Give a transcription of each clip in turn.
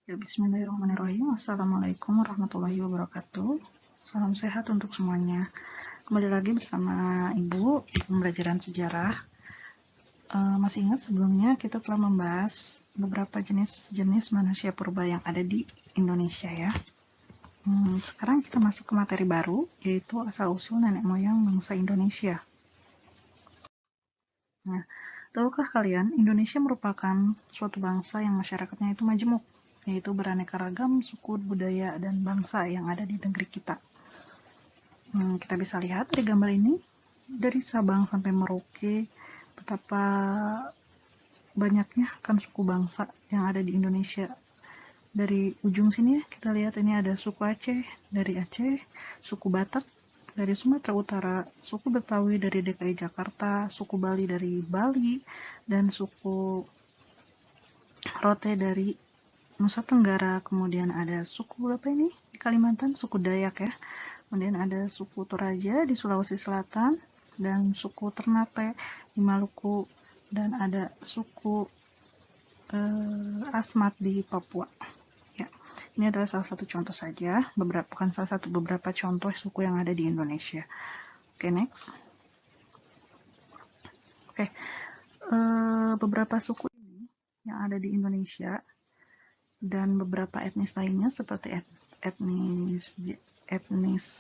Ya, bismillahirrahmanirrahim. Assalamualaikum warahmatullahi wabarakatuh. Salam sehat untuk semuanya. Kembali lagi bersama Ibu, pembelajaran sejarah. Masih ingat sebelumnya kita telah membahas beberapa jenis-jenis manusia purba yang ada di Indonesia ya. Sekarang kita masuk ke materi baru, yaitu asal-usul nenek moyang bangsa Indonesia. Nah, tahukah kalian, Indonesia merupakan suatu bangsa yang masyarakatnya itu majemuk, yaitu beraneka ragam suku, budaya, dan bangsa yang ada di negeri kita. Kita bisa lihat dari gambar ini, dari Sabang sampai Merauke, betapa banyaknya kan suku bangsa yang ada di Indonesia. Dari ujung sini kita lihat ini ada suku Aceh, dari Aceh, suku Batak dari Sumatera Utara, suku Betawi dari DKI Jakarta, suku Bali dari Bali, dan suku Rote dari Nusa Tenggara. Kemudian ada suku apa ini di Kalimantan, suku Dayak ya. Kemudian ada suku Toraja di Sulawesi Selatan, dan suku Ternate di Maluku, dan ada suku Asmat di Papua. Ya, ini adalah salah satu contoh saja, beberapa contoh suku yang ada di Indonesia. Oke, next. Oke, beberapa suku ini yang ada di Indonesia dan beberapa etnis lainnya seperti etnis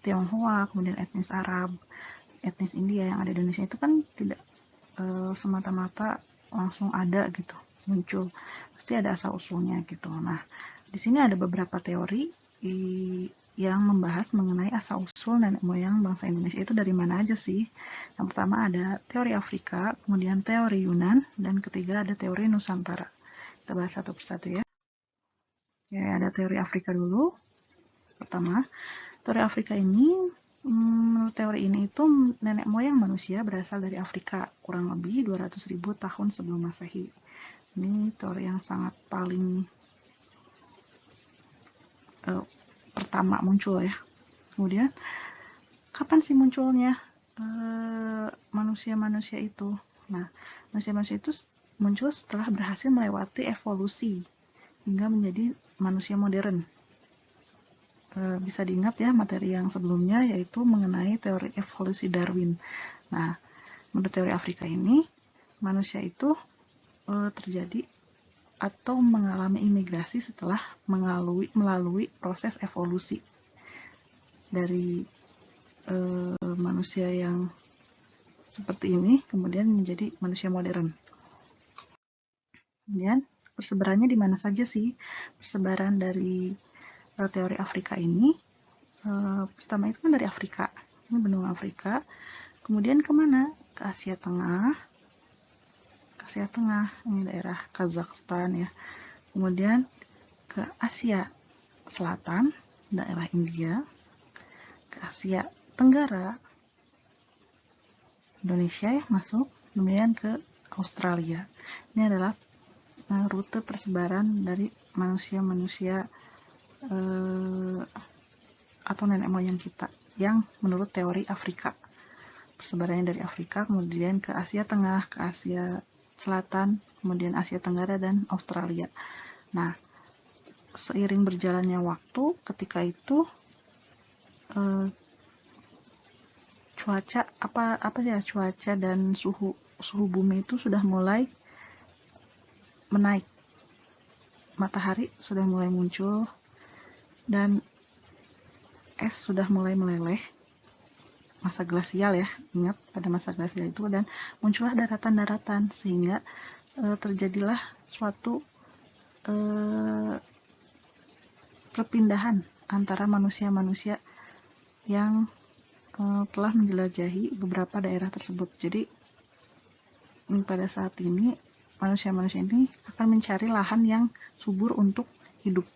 Tionghoa, kemudian etnis Arab, etnis India yang ada di Indonesia itu kan tidak semata-mata langsung ada gitu, muncul, pasti ada asal usulnya gitu. Nah, di sini ada beberapa teori yang membahas mengenai asal usul nenek moyang bangsa Indonesia itu dari mana aja sih. Yang pertama ada teori Afrika, kemudian teori Yunan, dan ketiga ada teori Nusantara. Kita bahas satu persatu ya. Oke, ada teori Afrika dulu. Pertama, teori Afrika ini, menurut teori ini itu nenek moyang manusia berasal dari Afrika, kurang lebih 200.000 tahun sebelum Masehi. Ini teori yang sangat paling pertama muncul ya. Kemudian, kapan sih munculnya manusia-manusia itu? Nah, manusia-manusia itu muncul setelah berhasil melewati evolusi hingga menjadi manusia modern. Bisa diingat ya materi yang sebelumnya, yaitu mengenai teori evolusi Darwin. Nah, menurut teori Afrika ini, manusia itu terjadi atau mengalami imigrasi setelah melalui proses evolusi dari manusia yang seperti ini kemudian menjadi manusia modern. Kemudian persebarannya di mana saja sih persebaran dari teori Afrika ini? Pertama itu kan dari Afrika, ini benua Afrika. Kemudian kemana? Ke Asia Tengah. Ke Asia Tengah, ini daerah Kazakhstan ya. Kemudian ke Asia Selatan, daerah India. Ke Asia Tenggara, Indonesia ya masuk. Kemudian ke Australia. Ini adalah rute persebaran dari manusia-manusia atau nenek moyang kita yang menurut teori Afrika. Persebarannya dari Afrika, kemudian ke Asia Tengah, ke Asia Selatan, kemudian Asia Tenggara, dan Australia. Nah, seiring berjalannya waktu, ketika itu cuaca dan suhu bumi itu sudah mulai menaik. Matahari sudah mulai muncul dan es sudah mulai meleleh, masa glasial ya, ingat pada masa glasial itu, dan muncullah daratan-daratan sehingga terjadilah suatu perpindahan antara manusia-manusia yang telah menjelajahi beberapa daerah tersebut. Jadi pada saat ini manusia-manusia ini akan mencari lahan yang subur untuk hidup.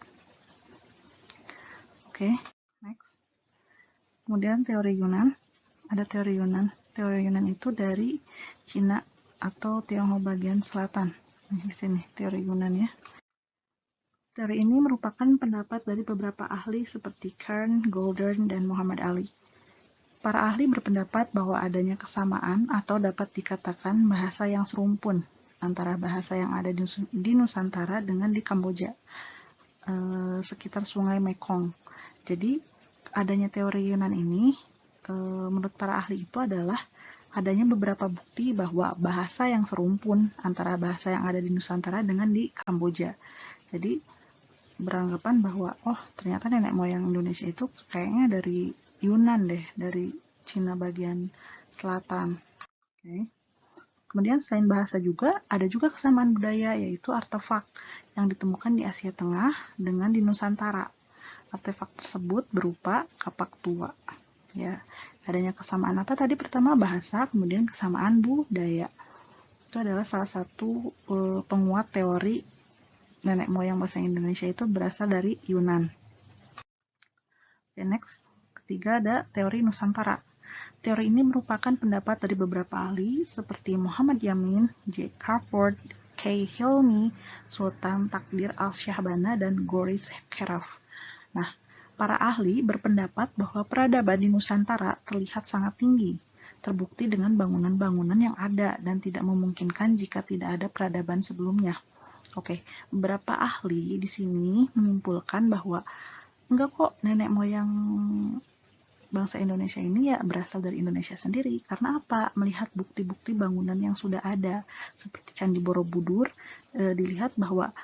Oke, next. Kemudian teori Yunan, ada teori Yunan. Teori Yunan itu dari Cina atau Tionghoa bagian selatan. Di sini teori Yunan ya. Teori ini merupakan pendapat dari beberapa ahli seperti Kern, Goldern, dan Muhammad Ali. Para ahli berpendapat bahwa adanya kesamaan atau dapat dikatakan bahasa yang serumpun antara bahasa yang ada di Nusantara dengan di Kamboja, sekitar Sungai Mekong. Jadi adanya teori Yunan ini, menurut para ahli itu adalah adanya beberapa bukti bahwa bahasa yang serumpun antara bahasa yang ada di Nusantara dengan di Kamboja. Jadi beranggapan bahwa ternyata nenek moyang Indonesia itu kayaknya dari Yunan deh, dari Cina bagian selatan. Oke. Kemudian selain bahasa juga ada juga kesamaan budaya, yaitu artefak yang ditemukan di Asia Tengah dengan di Nusantara. Artefak tersebut berupa kapak tua. Ya, adanya kesamaan apa tadi? Pertama bahasa, kemudian kesamaan budaya. Itu adalah salah satu penguat teori nenek moyang bahasa Indonesia itu berasal dari Yunan. Next, ketiga ada teori Nusantara. Teori ini merupakan pendapat dari beberapa ahli seperti Muhammad Yamin, J. Crawford, K. Hilmi, Sultan Takdir Al-Syahbana, dan Goris Kheraf. Nah, para ahli berpendapat bahwa peradaban di Nusantara terlihat sangat tinggi, terbukti dengan bangunan-bangunan yang ada dan tidak memungkinkan jika tidak ada peradaban sebelumnya. Oke, beberapa ahli di sini menyimpulkan bahwa enggak kok, nenek moyang bangsa Indonesia ini ya berasal dari Indonesia sendiri. Karena apa? Melihat bukti-bukti bangunan yang sudah ada, seperti Candi Borobudur, dilihat bahwa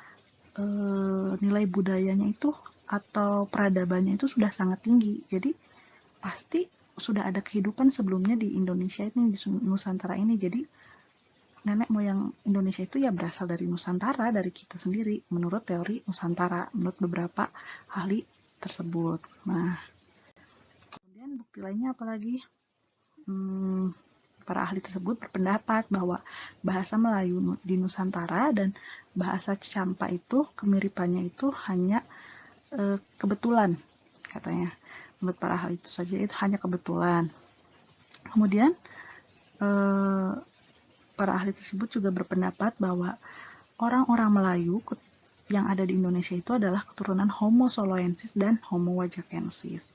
nilai budayanya itu atau peradabannya itu sudah sangat tinggi. Jadi pasti sudah ada kehidupan sebelumnya di Indonesia ini, di Nusantara ini. Jadi nenek moyang Indonesia itu ya berasal dari Nusantara, dari kita sendiri, menurut teori Nusantara, menurut beberapa ahli tersebut. Nah, kemudian bukti lainnya apalagi? Para ahli tersebut berpendapat bahwa bahasa Melayu di Nusantara dan bahasa Campa itu kemiripannya itu hanya kebetulan, katanya. Menurut para ahli itu saja itu hanya kebetulan. Kemudian para ahli tersebut juga berpendapat bahwa orang-orang Melayu yang ada di Indonesia itu adalah keturunan Homo soloensis dan Homo wajakensis.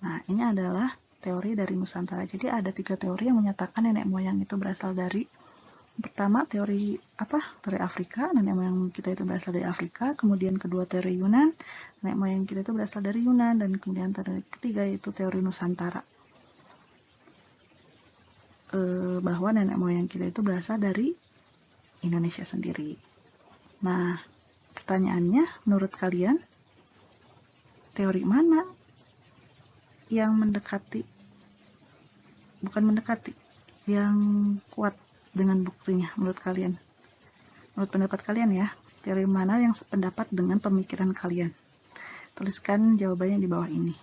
Nah, ini adalah teori dari Nusantara. Jadi ada 3 teori yang menyatakan nenek moyang itu berasal dari, pertama teori Teori Afrika, nenek moyang kita itu berasal dari Afrika. Kemudian kedua teori Yunan, nenek moyang kita itu berasal dari Yunan. Dan kemudian teori ketiga yaitu teori Nusantara, bahwa nenek moyang kita itu berasal dari Indonesia sendiri. Nah, pertanyaannya, menurut kalian teori mana yang yang kuat dengan buktinya menurut kalian? Menurut pendapat kalian ya, teori mana yang sependapat dengan pemikiran kalian? Tuliskan jawabannya di bawah ini.